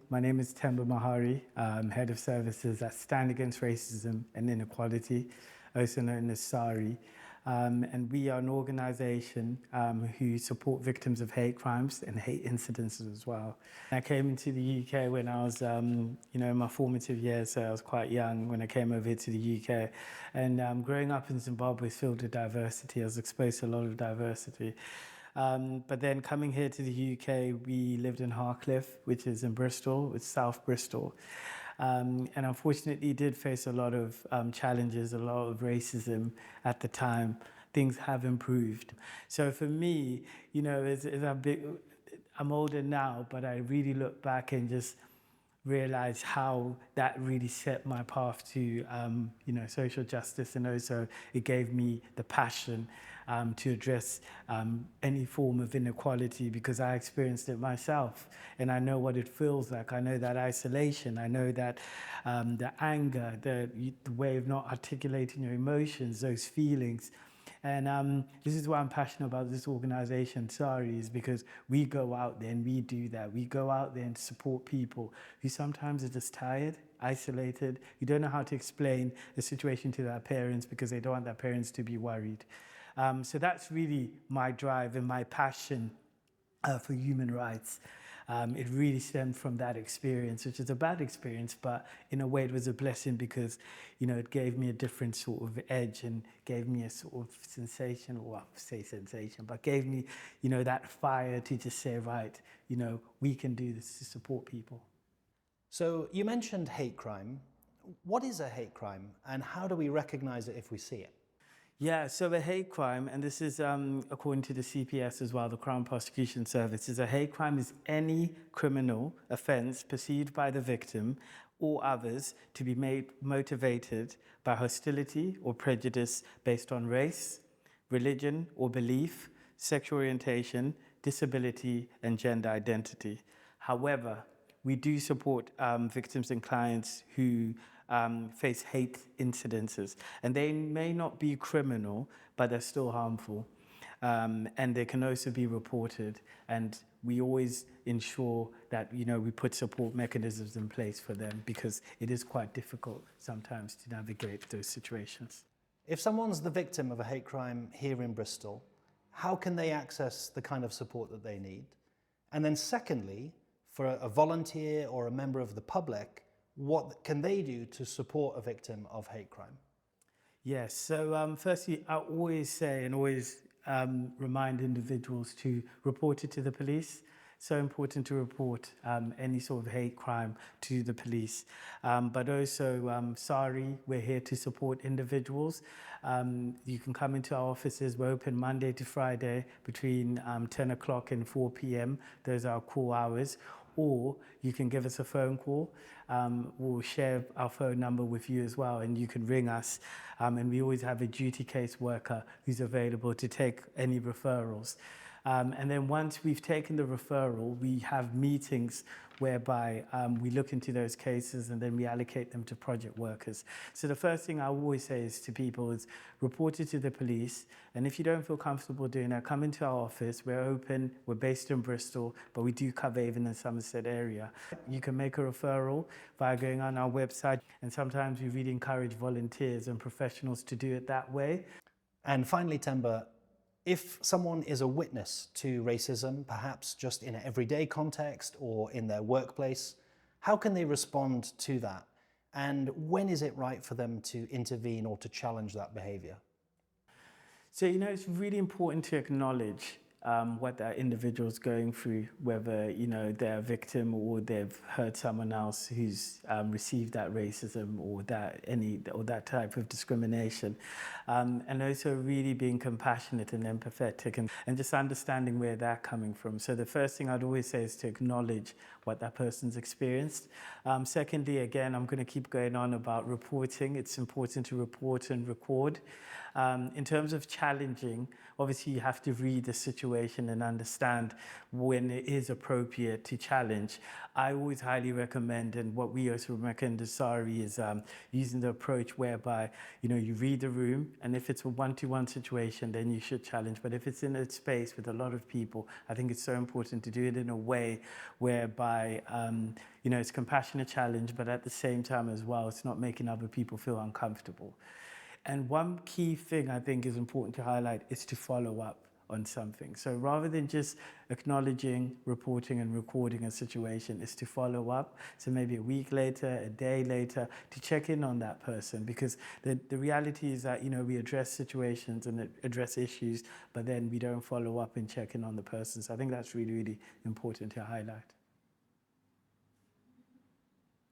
My name is Temba Mahari. I'm Head of Services at Stand Against Racism and Inequality, also known as SARI. And we are an organization who support victims of hate crimes and hate incidences as well. I came into the UK when I was, in my formative years, so I was quite young when I came over here to the UK. And growing up in Zimbabwe is filled with diversity. I was exposed to a lot of diversity. But then coming here to the UK, we lived in Harcliffe, which is in Bristol, it's South Bristol. And unfortunately did face a lot of challenges, a lot of racism at the time. Things have improved. So for me, I'm older now, but I really look back and just realize how that really set my path to, social justice, and also it gave me the passion to address any form of inequality, because I experienced it myself and I know what it feels like. I know that isolation, I know that the anger, the way of not articulating your emotions, those feelings. And this is why I'm passionate about this organization, SARI, is because we go out there and we do that. We go out there and support people who sometimes are just tired, isolated, who don't know how to explain the situation to their parents because they don't want their parents to be worried. So that's really my drive and my passion for human rights. It really stemmed from that experience, which is a bad experience, but in a way it was a blessing because, it gave me a different sort of edge and gave me a sort of sensation, or I say sensation, but gave me, that fire to just say, right, we can do this to support people. So you mentioned hate crime. What is a hate crime and how do we recognize it if we see it? Yeah, so a hate crime, and this is according to the CPS as well, the Crown Prosecution Service, is a hate crime is any criminal offence perceived by the victim or others to be made motivated by hostility or prejudice based on race, religion or belief, sexual orientation, disability and gender identity. However, we do support victims and clients who face hate incidences, and they may not be criminal, but they're still harmful. And they can also be reported, and we always ensure that we put support mechanisms in place for them, because it is quite difficult sometimes to navigate those situations. If someone's the victim of a hate crime here in Bristol, how can they access the kind of support that they need? And then secondly, for a volunteer or a member of the public, what can they do to support a victim of hate crime? Yes, so firstly, I always say and always remind individuals to report it to the police. So important to report any sort of hate crime to the police. But also, SARI, we're here to support individuals. You can come into our offices. We're open Monday to Friday between 10 o'clock and 4 p.m. Those are our core hours. Or you can give us a phone call. We'll share our phone number with you as well, and you can ring us. And we always have a duty case worker who's available to take any referrals. And then once we've taken the referral, we have meetings whereby we look into those cases and then we allocate them to project workers. So the first thing I always say is to people is report it to the police. And if you don't feel comfortable doing that, come into our office. We're open, we're based in Bristol, but we do cover even the Somerset area. You can make a referral by going on our website. And sometimes we really encourage volunteers and professionals to do it that way. And finally, Temba, if someone is a witness to racism, perhaps just in an everyday context or in their workplace, how can they respond to that? And when is it right for them to intervene or to challenge that behavior? So, it's really important to acknowledge what that individual's going through, whether, they're a victim or they've heard someone else who's received that racism or that type of discrimination. And also really being compassionate and empathetic and just understanding where they're coming from. So the first thing I'd always say is to acknowledge what that person's experienced. Secondly, again, I'm going to keep going on about reporting. It's important to report and record. In terms of challenging, obviously you have to read the situation situation and understand when it is appropriate to challenge. I always highly recommend, and what we also recommend as SARI is using the approach whereby, you read the room, and if it's a one-to-one situation, then you should challenge. But if it's in a space with a lot of people, I think it's so important to do it in a way whereby, it's compassionate challenge, but at the same time as well, it's not making other people feel uncomfortable. And one key thing I think is important to highlight is to follow up on something. So rather than just acknowledging, reporting and recording a situation, is to follow up. So maybe a week later, a day later, to check in on that person, because the reality is that, we address situations and address issues, but then we don't follow up and check in on the person. So I think that's really, really important to highlight.